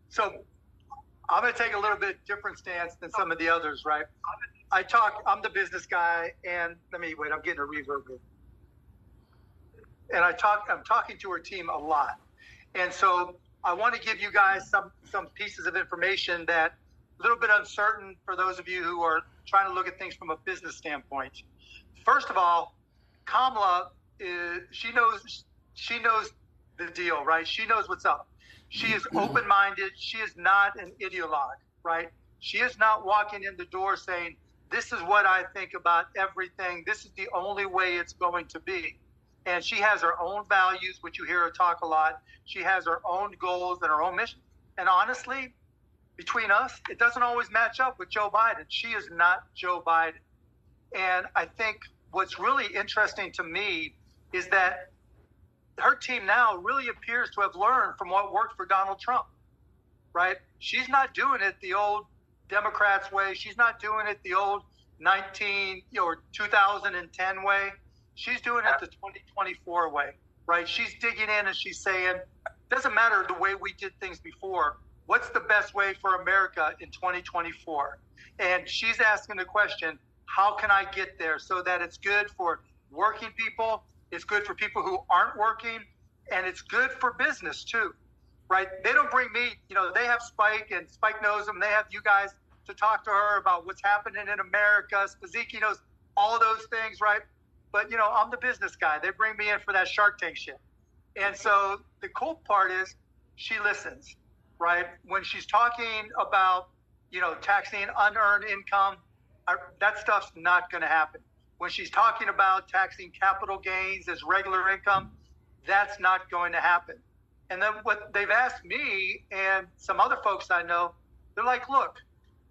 So I'm going to take a little bit different stance than some of the others, right? I'm the business guy, and I'm getting a reverb here. And I'm talking to her team a lot. And so I want to give you guys some pieces of information that a little bit uncertain for those of you who are trying to look at things from a business standpoint. First of all, Kamala she knows the deal, right? She knows what's up. She is open-minded. She is not an ideologue, right? She is not walking in the door saying, this is what I think about everything. This is the only way it's going to be. And she has her own values, which you hear her talk a lot. She has her own goals and her own mission. And honestly, between us, it doesn't always match up with Joe Biden. She is not Joe Biden. And I think what's really interesting to me is that her team now really appears to have learned from what worked for Donald Trump, right? She's not doing it the old Democrats way. She's not doing it the old 2010 way. She's doing it the 2024 way, right? She's digging in and she's saying, doesn't matter the way we did things before. What's the best way for America in 2024? And she's asking the question, how can I get there so that it's good for working people, it's good for people who aren't working, and it's good for business too, right? They don't bring me, they have Spike, and Spike knows them. They have you guys to talk to her about what's happening in America. Spaziki knows all of those things, right? But, I'm the business guy. They bring me in for that Shark Tank shit. And so the cool part is she listens, right? When she's talking about, taxing unearned income, that stuff's not going to happen. When she's talking about taxing capital gains as regular income, that's not going to happen. And then what they've asked me and some other folks I know, they're like, look,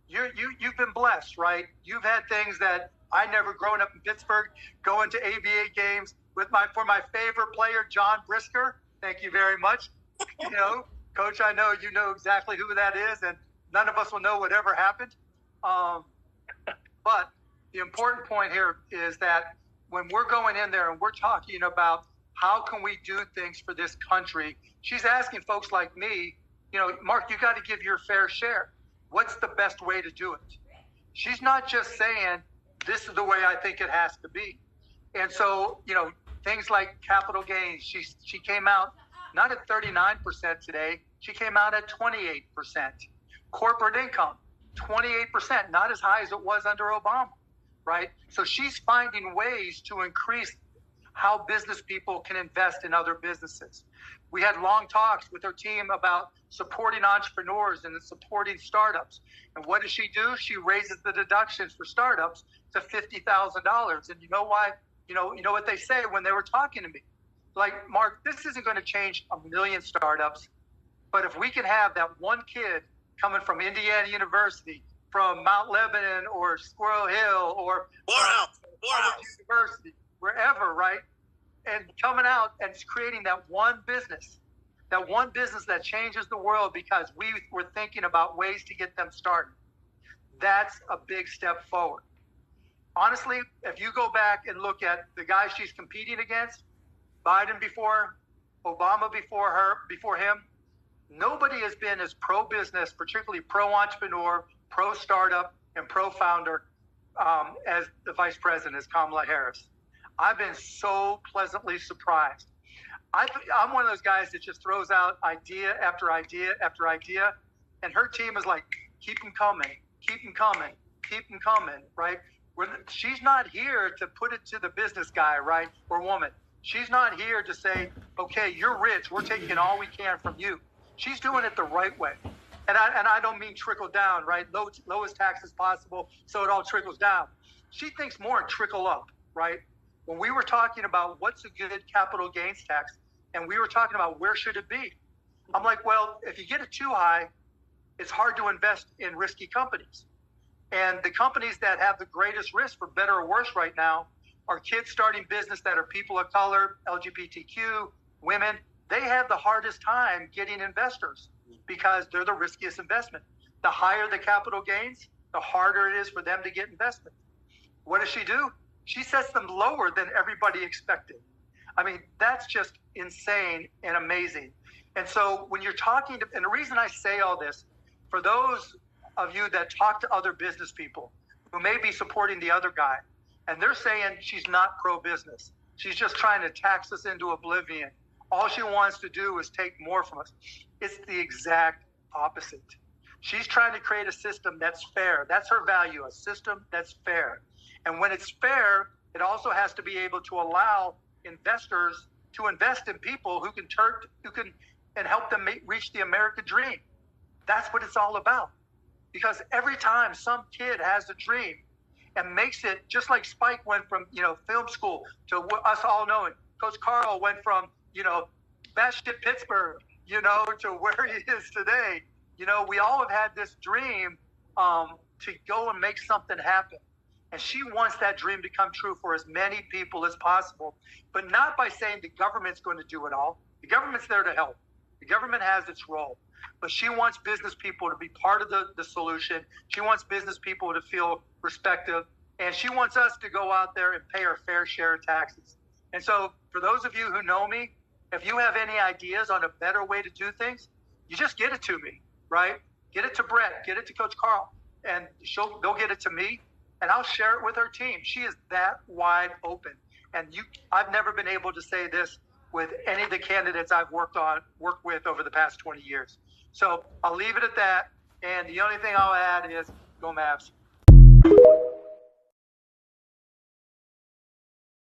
you've been blessed, right? You've had things that I never, growing up in Pittsburgh, going to ABA games for my favorite player, John Brisker. Thank you very much. Coach, I know you know exactly who that is, and none of us will know whatever happened. But the important point here is that when we're going in there and we're talking about how can we do things for this country, she's asking folks like me, Mark, you got to give your fair share. What's the best way to do it? She's not just saying, this is the way I think it has to be. And so, things like capital gains, she came out not at 39% today, she came out at 28%. Corporate income, 28%, not as high as it was under Obama, right? So she's finding ways to increase how business people can invest in other businesses. We had long talks with her team about supporting entrepreneurs and supporting startups. And what does she do? She raises the deductions for startups to $50,000. And you know why? You know what they say when they were talking to me? Like, Mark, this isn't going to change a million startups, but if we can have that one kid coming from Indiana University, from Mount Lebanon or Squirrel Hill or Morehouse University, wherever, right? And coming out and creating that one business that changes the world because we were thinking about ways to get them started. That's a big step forward. Honestly, if you go back and look at the guys she's competing against, Biden before, Obama before him, nobody has been as pro-business, particularly pro-entrepreneur, pro-startup, and pro-founder as the vice president, as Kamala Harris. I've been so pleasantly surprised. I'm one of those guys that just throws out idea after idea after idea, and her team is like, keep them coming, keep them coming, keep them coming, right? She's not here to put it to the business guy, right, or woman. She's not here to say, okay, you're rich, we're taking all we can from you. She's doing it the right way. And I don't mean trickle down, right? Lowest taxes possible, so it all trickles down. She thinks more in trickle up, right? When we were talking about what's a good capital gains tax, and we were talking about where should it be, I'm like, well, if you get it too high, it's hard to invest in risky companies. And the companies that have the greatest risk, for better or worse right now, are kids starting business that are people of color, LGBTQ, women. They have the hardest time getting investors because they're the riskiest investment. The higher the capital gains, the harder it is for them to get investment. What does she do? She sets them lower than everybody expected. I mean, that's just insane and amazing. And so when you're talking to, and the reason I say all this, for those of you that talk to other business people who may be supporting the other guy, and they're saying she's not pro-business, she's just trying to tax us into oblivion, all she wants to do is take more from us. It's the exact opposite. She's trying to create a system that's fair. That's her value, a system that's fair. And when it's fair, it also has to be able to allow investors to invest in people who can and help them reach the American dream. That's what it's all about. Because every time some kid has a dream and makes it, just like Spike went from, film school to us all knowing, Coach Carl went from, batshit Pittsburgh, to where he is today. We all have had this dream to go and make something happen. And she wants that dream to come true for as many people as possible, but not by saying the government's going to do it all. The government's there to help. The government has its role, but she wants business people to be part of the solution. She wants business people to feel respected, and she wants us to go out there and pay our fair share of taxes. And so for those of you who know me, if you have any ideas on a better way to do things, you just get it to me, right? Get it to Brett, get it to Coach Carl, and they'll get it to me, and I'll share it with her team. She is that wide open. And I've never been able to say this with any of the candidates I've worked with over the past 20 years. So I'll leave it at that. And the only thing I'll add is go Mavs.